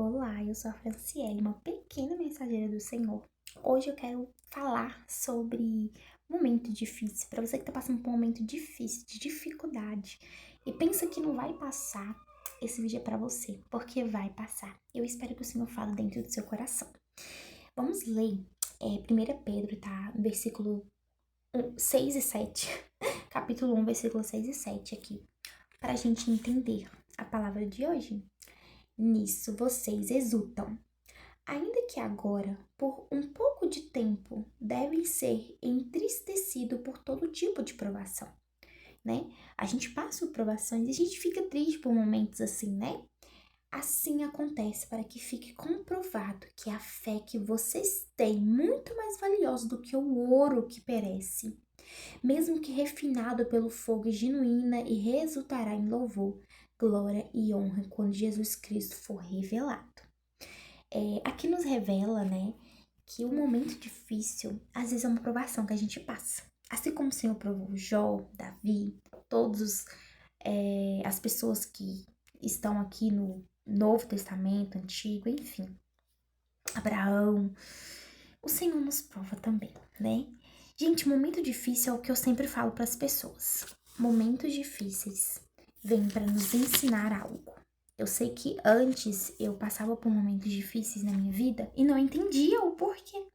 Olá, eu sou a Franciele, uma pequena mensageira do Senhor. Hoje eu quero falar sobre momento difícil, para você que tá passando por um momento difícil, de dificuldade, e pensa que não vai passar, esse vídeo é para você, porque vai passar. Eu espero que o Senhor fale dentro do seu coração. Vamos ler 1 Pedro, tá? Versículo 6 e 7, capítulo 1, versículo 6 e 7 aqui, para a gente entender a palavra de hoje. Nisso vocês exultam, ainda que agora, por um pouco de tempo, devem ser entristecidos por todo tipo de provação, né? A gente passa por provações e a gente fica triste por momentos assim, né? Assim acontece para que fique comprovado que a fé que vocês têm muito mais valiosa do que o ouro que perece, mesmo que refinado pelo fogo genuína e resultará em louvor, glória e honra quando Jesus Cristo for revelado. Aqui nos revela, né, que o momento difícil, às vezes é uma provação que a gente passa. Assim como o Senhor provou Jó, Davi, todos as pessoas que estão aqui no Novo Testamento, Antigo, enfim, Abraão, o Senhor nos prova também, né? Gente, momento difícil é o que eu sempre falo para as pessoas. Momentos difíceis vêm para nos ensinar algo. Eu sei que antes eu passava por momentos difíceis na minha vida e não entendia o porquê.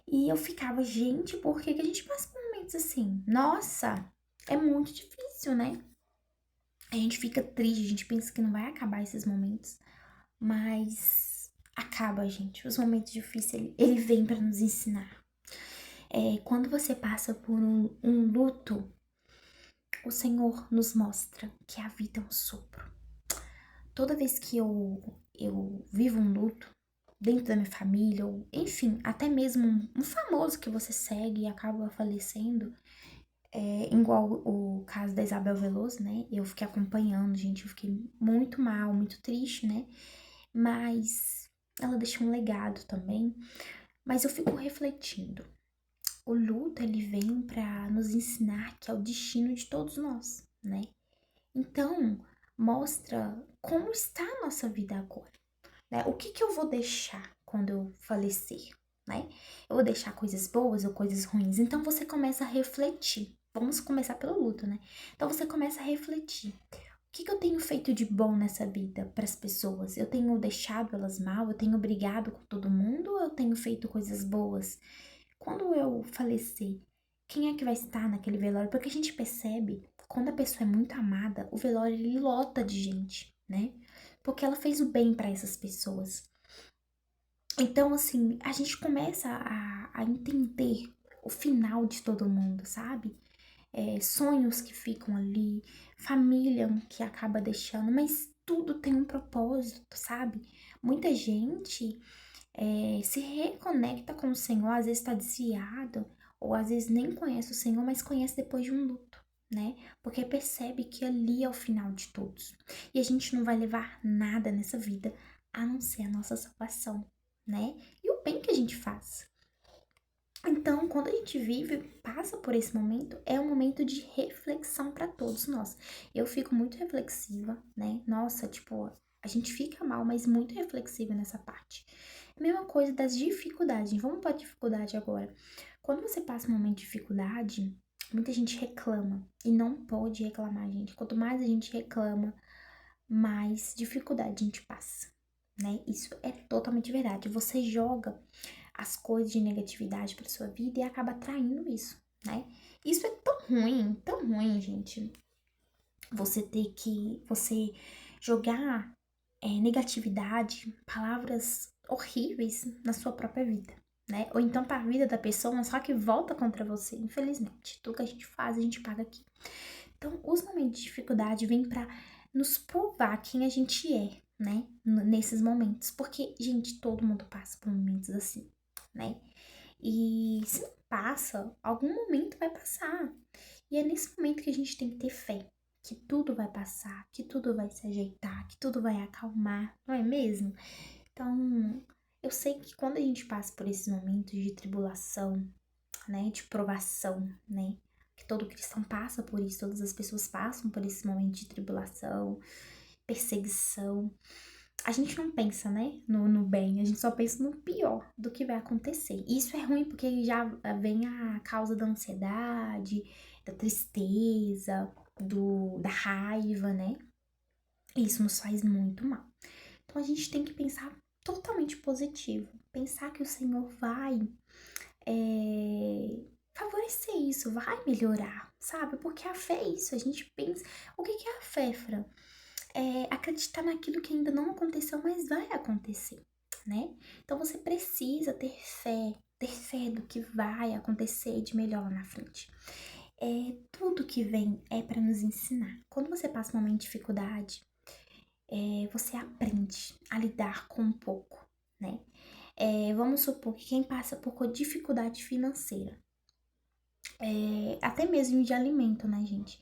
E eu ficava, gente, por que que a gente passa por momentos assim? Nossa, é muito difícil, né? A gente fica triste, a gente pensa que não vai acabar esses momentos, mas acaba, gente. Os momentos difíceis, ele vem para nos ensinar. Quando você passa por um luto, o Senhor nos mostra que a vida é um sopro. Toda vez que eu vivo um luto dentro da minha família, ou enfim, até mesmo um famoso que você segue e acaba falecendo, igual o caso da Isabel Veloso, né? Eu fiquei acompanhando, gente, eu fiquei muito mal, muito triste, né? Mas ela deixou um legado também. Mas eu fico refletindo. O luto, ele vem para nos ensinar que é o destino de todos nós, né? Então, mostra como está a nossa vida agora, né? O que eu vou deixar quando eu falecer, né? Eu vou deixar coisas boas ou coisas ruins? Então, você começa a refletir. Vamos começar pelo luto, né? Então, você começa a refletir. O que eu tenho feito de bom nessa vida para as pessoas? Eu tenho deixado elas mal? Eu tenho brigado com todo mundo? Ou eu tenho feito coisas boas? Quando eu falecer, quem é que vai estar naquele velório? Porque a gente percebe, quando a pessoa é muito amada, o velório ele lota de gente, né? Porque ela fez o bem para essas pessoas. Então, assim, a gente começa a entender o final de todo mundo, sabe? Sonhos que ficam ali, família que acaba deixando, mas tudo tem um propósito, sabe? Muita gente se reconecta com o Senhor, às vezes está desviado, ou às vezes nem conhece o Senhor, mas conhece depois de um luto, né? Porque percebe que ali é o final de todos. E a gente não vai levar nada nessa vida a não ser a nossa salvação, né? E o bem que a gente faz. Então, quando a gente vive, passa por esse momento, é um momento de reflexão para todos nós. Eu fico muito reflexiva, né? Nossa, tipo, a gente fica mal, mas muito reflexiva nessa parte. Mesma coisa das dificuldades. Vamos para a dificuldade agora. Quando você passa um momento de dificuldade, muita gente reclama. E não pode reclamar, gente. Quanto mais a gente reclama, mais dificuldade a gente passa, né? Isso é totalmente verdade. Você joga as coisas de negatividade para sua vida e acaba atraindo isso, né? Isso é tão ruim, gente. Você jogar negatividade, palavras horríveis na sua própria vida, né? Ou então para a vida da pessoa, só que volta contra você, infelizmente. Tudo que a gente faz, a gente paga aqui. Então, os momentos de dificuldade vêm para nos provar quem a gente é, né? Nesses momentos. Porque, gente, todo mundo passa por momentos assim, né? E se não passa, algum momento vai passar. E é nesse momento que a gente tem que ter fé, que tudo vai passar, que tudo vai se ajeitar, que tudo vai acalmar, não é mesmo? Então, eu sei que quando a gente passa por esses momentos de tribulação, né, de provação, né, que todo cristão passa por isso, todas as pessoas passam por esse momento de tribulação, perseguição, a gente não pensa, né, no bem, a gente só pensa no pior do que vai acontecer. E isso é ruim porque já vem a causa da ansiedade, da tristeza, da raiva, né? E isso nos faz muito mal. Então a gente tem que pensar totalmente positivo, pensar que o Senhor vai favorecer isso, vai melhorar, sabe? Porque a fé é isso, a gente pensa. O que que é a fé, Fran? É acreditar naquilo que ainda não aconteceu, mas vai acontecer, né? Então você precisa ter fé do que vai acontecer de melhor lá na frente. Tudo que vem é para nos ensinar. Quando você passa um momento de dificuldade, você aprende a lidar com um pouco, né? Vamos supor que quem passa por dificuldade financeira, até mesmo de alimento, né, gente?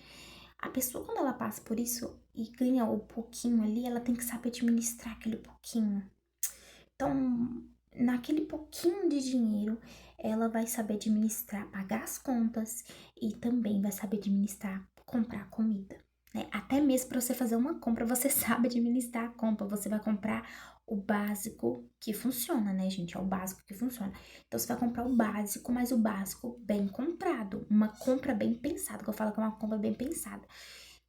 A pessoa, quando ela passa por isso e ganha o pouquinho ali, ela tem que saber administrar aquele pouquinho. Então, naquele pouquinho de dinheiro, ela vai saber administrar, pagar as contas e também vai saber administrar, comprar comida, né? Até mesmo para você fazer uma compra, você sabe administrar a compra. Você vai comprar o básico que funciona, né, gente? É o básico que funciona. Então, você vai comprar o básico, mas o básico bem comprado. Uma compra bem pensada, que eu falo que é uma compra bem pensada.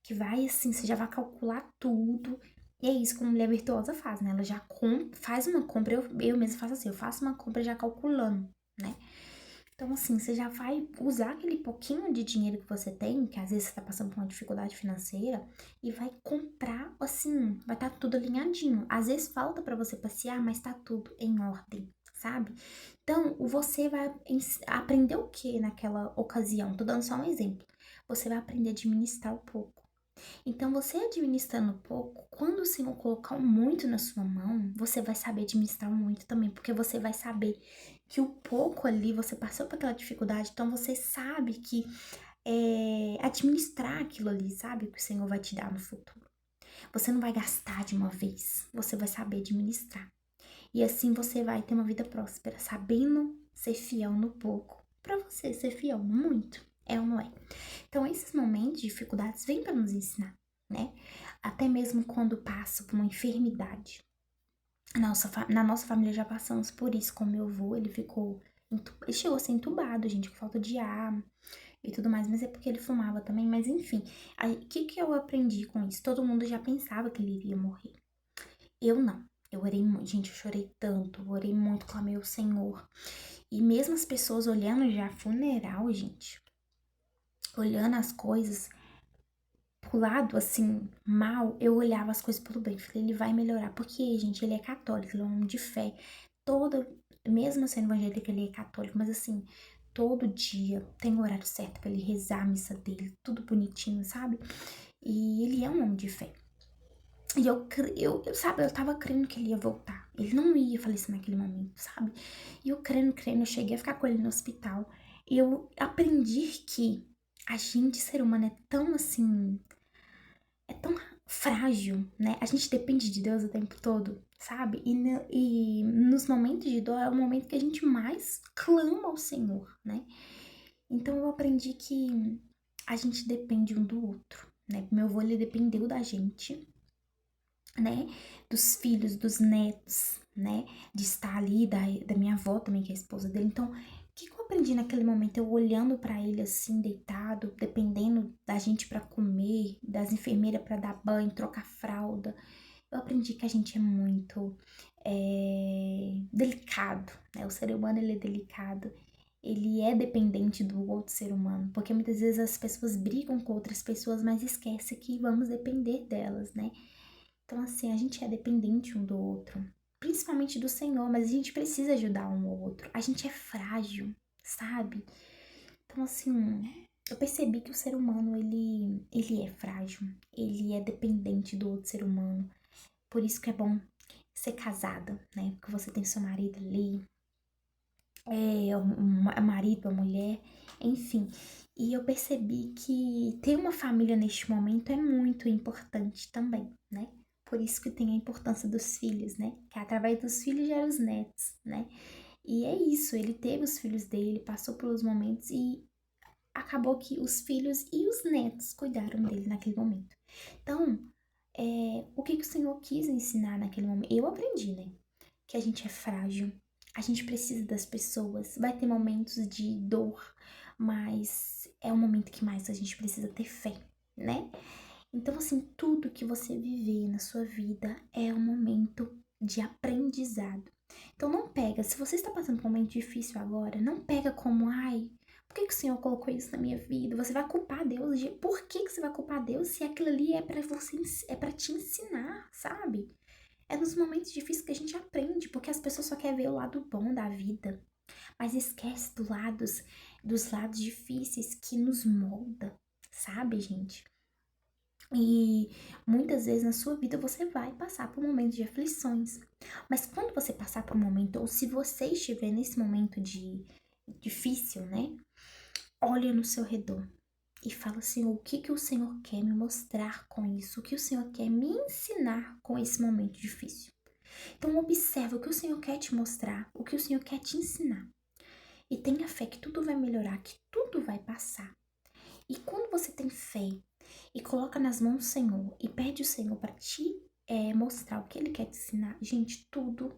Que vai assim, você já vai calcular tudo. E é isso que uma mulher virtuosa faz, né? Ela já faz uma compra, eu mesma faço assim, eu faço uma compra já calculando, né? Então, assim, você já vai usar aquele pouquinho de dinheiro que você tem, que às vezes você tá passando por uma dificuldade financeira, e vai comprar, assim, vai estar tudo alinhadinho. Às vezes falta para você passear, mas tá tudo em ordem, sabe? Então, você vai aprender o que naquela ocasião? Tô dando só um exemplo. Você vai aprender a administrar um pouco. Então, você administrando pouco, quando o Senhor colocar um muito na sua mão, você vai saber administrar um muito também, porque você vai saber que o pouco ali você passou por aquela dificuldade, então você sabe que administrar aquilo ali, sabe? Que o Senhor vai te dar no futuro. Você não vai gastar de uma vez, você vai saber administrar. E assim você vai ter uma vida próspera, sabendo ser fiel no pouco, para você ser fiel no muito. É ou não é? Então, esses momentos de dificuldades vêm para nos ensinar, né? Até mesmo quando passo por uma enfermidade. Na nossa família já passamos por isso com meu avô, ele chegou a ser entubado, gente, com falta de ar e tudo mais, mas é porque ele fumava também, mas enfim. Aí, o que que eu aprendi com isso? Todo mundo já pensava que ele iria morrer. Eu não. Eu orei muito, gente, eu chorei tanto, eu orei muito, clamei ao Senhor. E mesmo as pessoas olhando já funeral, gente, olhando as coisas, pro lado, assim, mal, eu olhava as coisas pelo bem. Falei, ele vai melhorar. Porque, gente, ele é católico, ele é um homem de fé. Toda, mesmo sendo evangélico, ele é católico, mas assim, todo dia tem o horário certo pra ele rezar a missa dele, tudo bonitinho, sabe? E ele é um homem de fé. E sabe, eu tava crendo que ele ia voltar. Ele não ia falecer naquele momento, sabe? E eu crendo, eu cheguei a ficar com ele no hospital. E eu aprendi que a gente, ser humano, é tão assim, é tão frágil, né? A gente depende de Deus o tempo todo, sabe? E nos momentos de dor é o momento que a gente mais clama ao Senhor, né? Então eu aprendi que a gente depende um do outro, né? Meu avô, ele dependeu da gente, né? Dos filhos, dos netos, né? De estar ali, da minha avó também, que é a esposa dele. Então, o que que eu aprendi naquele momento? Eu olhando pra ele assim, deitado, dependendo da gente pra comer, das enfermeiras pra dar banho, trocar fralda. Eu aprendi que a gente é muito delicado, né? O ser humano, ele é delicado. Ele é dependente do outro ser humano, porque muitas vezes as pessoas brigam com outras pessoas, mas esquece que vamos depender delas, né? Então, assim, a gente é dependente um do outro, principalmente do Senhor, mas a gente precisa ajudar um ao outro. A gente é frágil, sabe? Então, assim, eu percebi que o ser humano, ele é frágil, ele é dependente do outro ser humano. Por isso que é bom ser casada, né? Porque você tem seu marido ali, o marido, a mulher, enfim. E eu percebi que ter uma família neste momento é muito importante também, né? Por isso que tem a importância dos filhos, né? Que através dos filhos geram os netos, né? E é isso, ele teve os filhos dele, passou pelos momentos e acabou que os filhos e os netos cuidaram dele naquele momento. Então, o que que o Senhor quis ensinar naquele momento. Eu aprendi, né? Que a gente é frágil, a gente precisa das pessoas, vai ter momentos de dor, mas é o momento que mais a gente precisa ter fé, né? Então, assim, tudo que você viver na sua vida é um momento de aprendizado. Então, não pega, se você está passando por um momento difícil agora, não pega como, ai, por que que o Senhor colocou isso na minha vida? Você vai culpar Deus de, por que que você vai culpar Deus se aquilo ali é para você, é para te ensinar, sabe? É nos momentos difíceis que a gente aprende, porque as pessoas só querem ver o lado bom da vida, mas esquece dos lados difíceis que nos molda, sabe, gente? E muitas vezes na sua vida você vai passar por momentos de aflições. Mas quando você passar por um momento, ou se você estiver nesse momento de difícil, né? Olha no seu redor e fala assim, o que que o Senhor quer me mostrar com isso? O que o Senhor quer me ensinar com esse momento difícil? Então observa o que o Senhor quer te mostrar, o que o Senhor quer te ensinar. E tenha fé que tudo vai melhorar, que tudo vai passar. E quando você tem fé e coloca nas mãos do Senhor e pede o Senhor para te mostrar o que Ele quer te ensinar, gente, tudo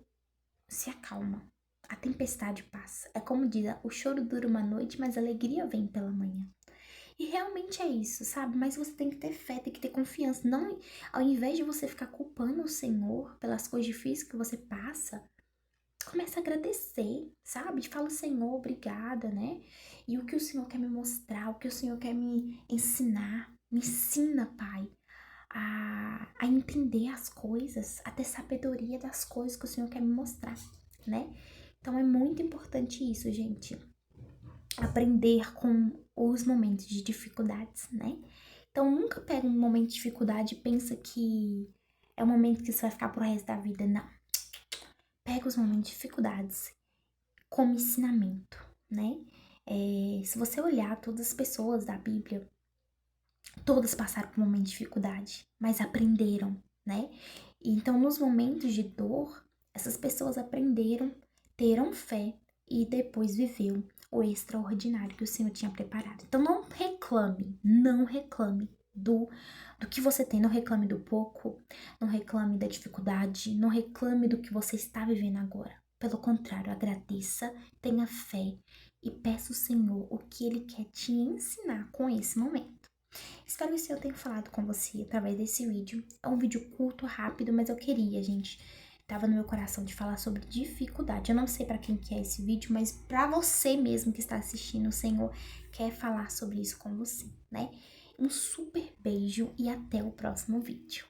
se acalma. A tempestade passa. É como diz, o choro dura uma noite, mas a alegria vem pela manhã. E realmente é isso, sabe? Mas você tem que ter fé, tem que ter confiança. Não, ao invés de você ficar culpando o Senhor pelas coisas difíceis que você passa, começa a agradecer, sabe? Fala, Senhor, obrigada, né? E o que o Senhor quer me mostrar, o que o Senhor quer me ensinar. Me ensina, Pai, a entender as coisas, a ter sabedoria das coisas que o Senhor quer me mostrar, né? Então é muito importante isso, gente. Aprender com os momentos de dificuldades, né? Então nunca pega um momento de dificuldade e pensa que é um momento que você vai ficar pro resto da vida. Não. Pega os momentos de dificuldades como ensinamento, né? Se você olhar todas as pessoas da Bíblia, todas passaram por um momento de dificuldade, mas aprenderam, né? Então, nos momentos de dor, essas pessoas aprenderam, teram fé e depois viveu o extraordinário que o Senhor tinha preparado. Então, não reclame do que você tem, não reclame do pouco, não reclame da dificuldade, não reclame do que você está vivendo agora. Pelo contrário, agradeça, tenha fé e peça ao Senhor o que Ele quer te ensinar com esse momento. Espero que o Senhor tenha falado com você através desse vídeo. É um vídeo curto, rápido, mas eu queria, gente. Tava no meu coração de falar sobre dificuldade. Eu não sei pra quem que é esse vídeo, mas pra você mesmo que está assistindo, o Senhor quer falar sobre isso com você, né? Um super beijo e até o próximo vídeo.